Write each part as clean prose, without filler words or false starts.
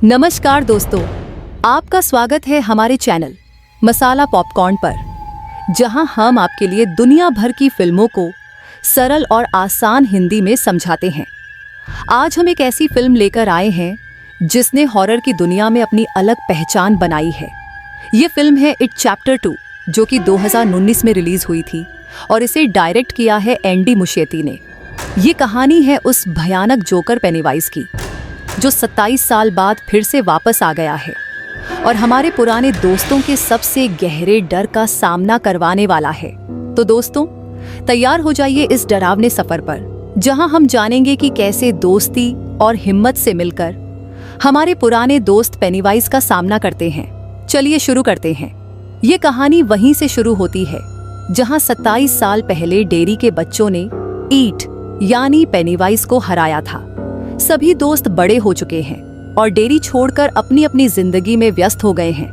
नमस्कार दोस्तों, आपका स्वागत है हमारे चैनल मसाला पॉपकॉर्न पर, जहां हम आपके लिए दुनिया भर की फिल्मों को सरल और आसान हिंदी में समझाते हैं। आज हम एक ऐसी फिल्म लेकर आए हैं जिसने हॉरर की दुनिया में अपनी अलग पहचान बनाई है। ये फिल्म है इट चैप्टर 2, जो कि 2019 में रिलीज हुई थी और इसे डायरेक्ट किया है एंडी मुschietti ने। ये कहानी है उस भयानक जोकर पेनीवाइज की, जो 27 साल बाद फिर से वापस आ गया है और हमारे पुराने दोस्तों के सबसे गहरे डर का सामना करवाने वाला है। तो दोस्तों, तैयार हो जाइए इस डरावने सफर पर, जहां हम जानेंगे कि कैसे दोस्ती और हिम्मत से मिलकर हमारे पुराने दोस्त पेनीवाइज का सामना करते हैं। चलिए शुरू करते हैं। ये कहानी वहीं से शुरू होती है जहां 27 साल पहले डेरी के बच्चों ने ईट यानी पेनीवाइज को हराया था। सभी दोस्त बड़े हो चुके हैं और डेरी छोड़कर अपनी अपनी जिंदगी में व्यस्त हो गए हैं।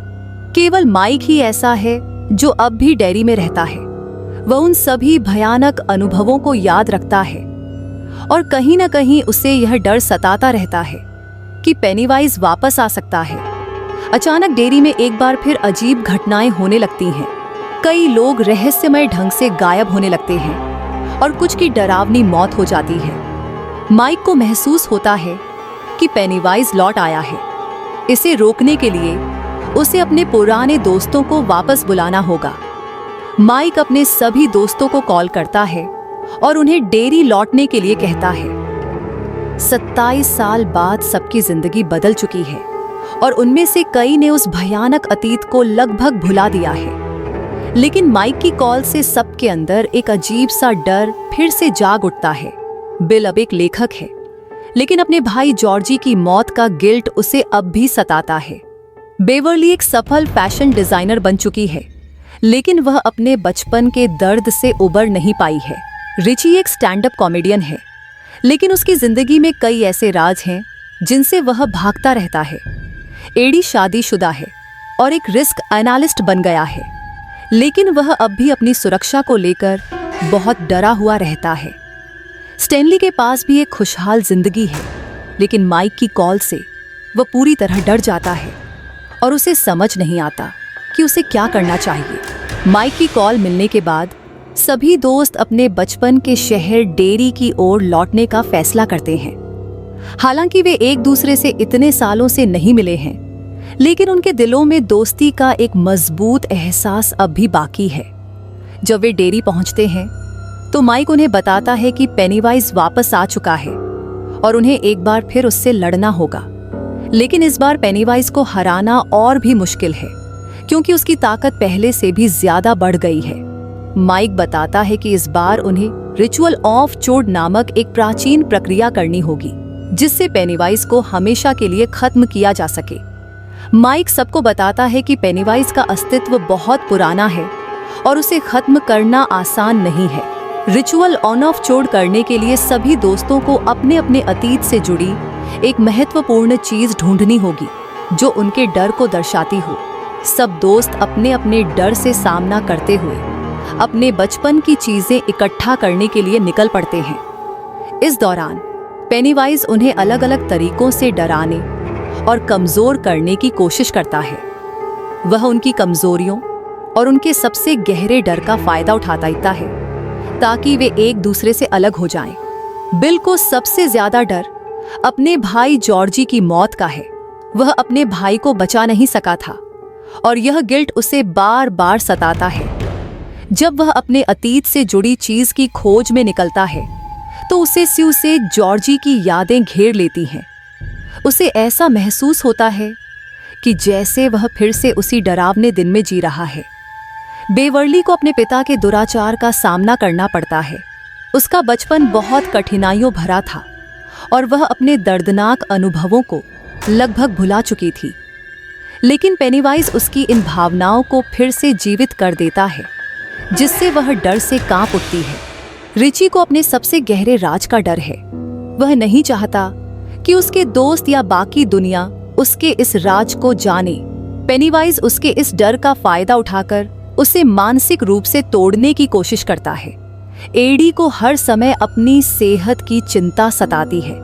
केवल माइक ही ऐसा है जो अब भी डेरी में रहता है। वह उन सभी भयानक अनुभवों को याद रखता है और कहीं न कहीं उसे यह डर सताता रहता है कि पेनीवाइज वापस आ सकता है। अचानक डेरी में एक बार फिर अजीब घटनाएं होने लगती हैं। कई लोग रहस्यमय ढंग से गायब होने लगते हैं और कुछ की डरावनी मौत हो जाती है। माइक को महसूस होता है कि पेनीवाइज लौट आया है। इसे रोकने के लिए उसे अपने पुराने दोस्तों को वापस बुलाना होगा। माइक अपने सभी दोस्तों को कॉल करता है और उन्हें डेरी लौटने के लिए कहता है। 27 साल बाद सबकी जिंदगी बदल चुकी है और उनमें से कई ने उस भयानक अतीत को लगभग भुला दिया है। लेकिन माइक की कॉल से सबके अंदर एक अजीब सा डर फिर से जाग उठता है। बिल अब एक लेखक है, लेकिन अपने भाई जॉर्जी की मौत का गिल्ट उसे अब भी सताता है। बेवर्ली एक सफल फैशन डिजाइनर बन चुकी है, लेकिन वह अपने बचपन के दर्द से उबर नहीं पाई है। रिची एक स्टैंड अप कॉमेडियन है, लेकिन उसकी जिंदगी में कई ऐसे राज हैं जिनसे वह भागता रहता है। एडी शादीशुदा है और एक रिस्क एनालिस्ट बन गया है, लेकिन वह अब भी अपनी सुरक्षा को लेकर बहुत डरा हुआ रहता है। स्टैनली के पास भी एक खुशहाल जिंदगी है, लेकिन माइक की कॉल से वह पूरी तरह डर जाता है और उसे समझ नहीं आता कि उसे क्या करना चाहिए। माइक की कॉल मिलने के बाद सभी दोस्त अपने बचपन के शहर डेरी की ओर लौटने का फैसला करते हैं। हालांकि वे एक दूसरे से इतने सालों से नहीं मिले हैं, लेकिन उनके दिलों में दोस्ती का एक मजबूत एहसास अब भी बाकी है। जब वे डेरी पहुंचते हैं तो माइक उन्हें बताता है कि पेनीवाइज वापस आ चुका है और उन्हें एक बार फिर उससे लड़ना होगा। लेकिन इस बार पेनीवाइज को हराना और भी मुश्किल है, क्योंकि उसकी ताकत पहले से भी ज्यादा बढ़ गई है। माइक बताता है कि इस बार उन्हें रिचुअल ऑफ चोड नामक एक प्राचीन प्रक्रिया करनी होगी, जिससे पेनीवाइज को हमेशा के लिए खत्म किया जा सके। माइक सबको बताता है कि पेनीवाइज का अस्तित्व बहुत पुराना है और उसे खत्म करना आसान नहीं है। रिचुअल ऑन ऑफ चोड करने के लिए सभी दोस्तों को अपने अपने अतीत से जुड़ी एक महत्वपूर्ण चीज ढूंढनी होगी जो उनके डर को दर्शाती हो। सब दोस्त अपने अपने डर से सामना करते हुए अपने बचपन की चीजें इकट्ठा करने के लिए निकल पड़ते हैं। इस दौरान पेनीवाइज उन्हें अलग अलग तरीकों से डराने और कमजोर करने की कोशिश करता है। वह उनकी कमजोरियों और उनके सबसे गहरे डर का फायदा उठाता है ताकि वे एक दूसरे से अलग हो जाएं। बिल को सबसे ज्यादा डर अपने भाई जॉर्जी की मौत का है। वह अपने भाई को बचा नहीं सका था और यह गिल्ट उसे बार बार सताता है। जब वह अपने अतीत से जुड़ी चीज की खोज में निकलता है तो उसे जॉर्जी की यादें घेर लेती हैं। उसे ऐसा महसूस होता है कि जैसे वह फिर से उसी डरावने दिन में जी रहा है। बेवर्ली को अपने पिता के दुराचार का सामना करना पड़ता है। उसका बचपन बहुत कठिनाइयों भरा था और वह अपने दर्दनाक अनुभवों को लगभग भुला चुकी थी। लेकिन पेनीवाइज उसकी इन भावनाओं को फिर से जीवित कर देता है, जिससे वह डर से कांप उठती है। रिची को अपने सबसे गहरे राज का डर है। वह नहीं चाहता कि उसके दोस्त या बाकी दुनिया उसके इस राज को जाने। पेनीवाइज उसके इस डर का फायदा उठाकर उसे मानसिक रूप से तोड़ने की कोशिश करता है। एडी को हर समय अपनी सेहत की चिंता सताती है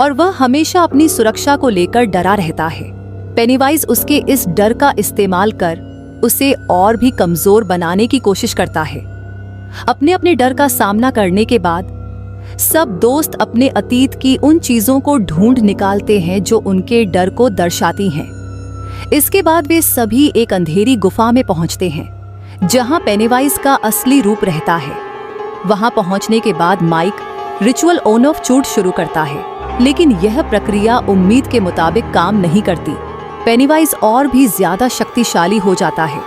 और वह हमेशा अपनी सुरक्षा को लेकर डरा रहता है। पेनीवाइज उसके इस डर का इस्तेमाल कर उसे और भी कमजोर बनाने की कोशिश करता है। अपने अपने डर का सामना करने के बाद सब दोस्त अपने अतीत की उन चीजों को ढूंढ निकालते हैं जो उनके डर को दर्शाती हैं। इसके बाद वे सभी एक अंधेरी गुफा में पहुंचते हैं जहां पेनीवाइज का असली रूप रहता है। वहां पहुंचने के बाद माइक रिचुअल ऑन ऑफ चूट शुरू करता है, लेकिन यह प्रक्रिया उम्मीद के मुताबिक काम नहीं करती। पेनीवाइज और भी ज्यादा शक्तिशाली हो जाता है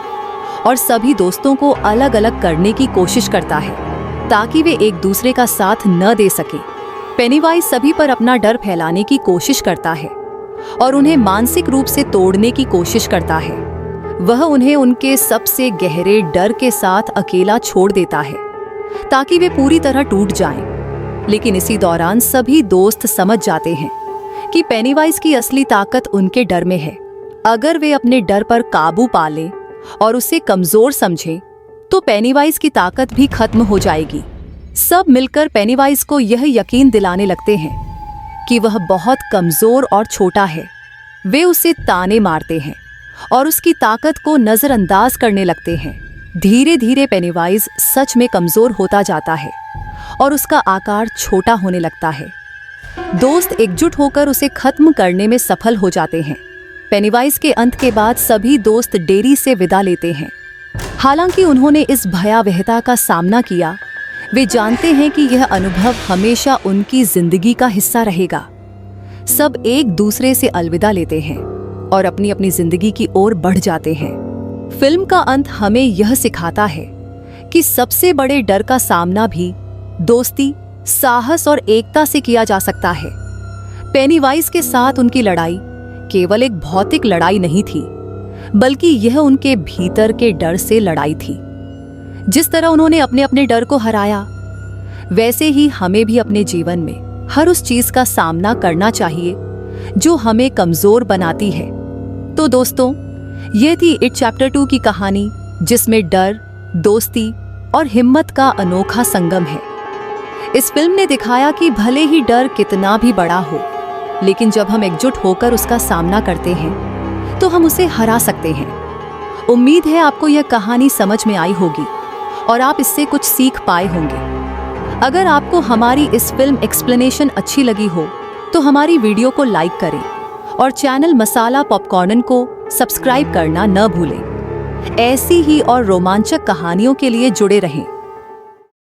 और सभी दोस्तों को अलग अलग करने की कोशिश करता है ताकि वे एक दूसरे का साथ न दे सके। पेनीवाइज सभी पर अपना डर फैलाने की कोशिश करता है और उन्हें मानसिक रूप से तोड़ने की कोशिश करता है। वह उन्हें उनके सबसे गहरे डर के साथ अकेला छोड़ देता है ताकि वे पूरी तरह टूट जाएं। लेकिन इसी दौरान सभी दोस्त समझ जाते हैं कि पेनीवाइज की असली ताकत उनके डर में है। अगर वे अपने डर पर काबू पा लें और उसे कमजोर समझें तो पेनीवाइज की ताकत भी खत्म हो जाएगी। सब मिलकर पेनीवाइज को यह यकीन दिलाने लगते हैं कि वह बहुत कमजोर और छोटा है। वे उसे ताने मारते हैं और उसकी ताकत को नजरअंदाज करने लगते हैं। धीरे धीरे पेनीवाइज सच में कमजोर होता जाता है और उसका आकार छोटा होने लगता है। दोस्त एकजुट होकर उसे खत्म करने में सफल हो जाते हैं। पेनीवाइज के अंत के बाद सभी दोस्त डेरी से विदा लेते हैं। हालांकि उन्होंने इस भयावहता का सामना किया, वे जानते हैं कि यह अनुभव हमेशा उनकी जिंदगी का हिस्सा रहेगा। सब एक दूसरे से अलविदा लेते हैं और अपनी अपनी जिंदगी की ओर बढ़ जाते हैं। फिल्म का अंत हमें यह सिखाता है कि सबसे बड़े डर का सामना भी दोस्ती, साहस और एकता से किया जा सकता है। पेनीवाइज के साथ उनकी लड़ाई केवल एक भौतिक लड़ाई नहीं थी, बल्कि यह उनके भीतर के डर से लड़ाई थी। जिस तरह उन्होंने अपने अपने डर को हराया, वैसे ही हमें भी अपने जीवन में हर उस चीज का सामना करना चाहिए जो हमें कमजोर बनाती है। तो दोस्तों, यह थी इट चैप्टर 2 की कहानी, जिसमें डर, दोस्ती और हिम्मत का अनोखा संगम है। इस फिल्म ने दिखाया कि भले ही डर कितना भी बड़ा हो, लेकिन जब हम एकजुट होकर उसका सामना करते हैं तो हम उसे हरा सकते हैं। उम्मीद है आपको यह कहानी समझ में आई होगी और आप इससे कुछ सीख पाए होंगे। अगर आपको हमारी इस फिल्म एक्सप्लेनेशन अच्छी लगी हो तो हमारी वीडियो को लाइक करें और चैनल मसाला पॉपकॉर्न को सब्सक्राइब करना न भूलें। ऐसी ही और रोमांचक कहानियों के लिए जुड़े रहें।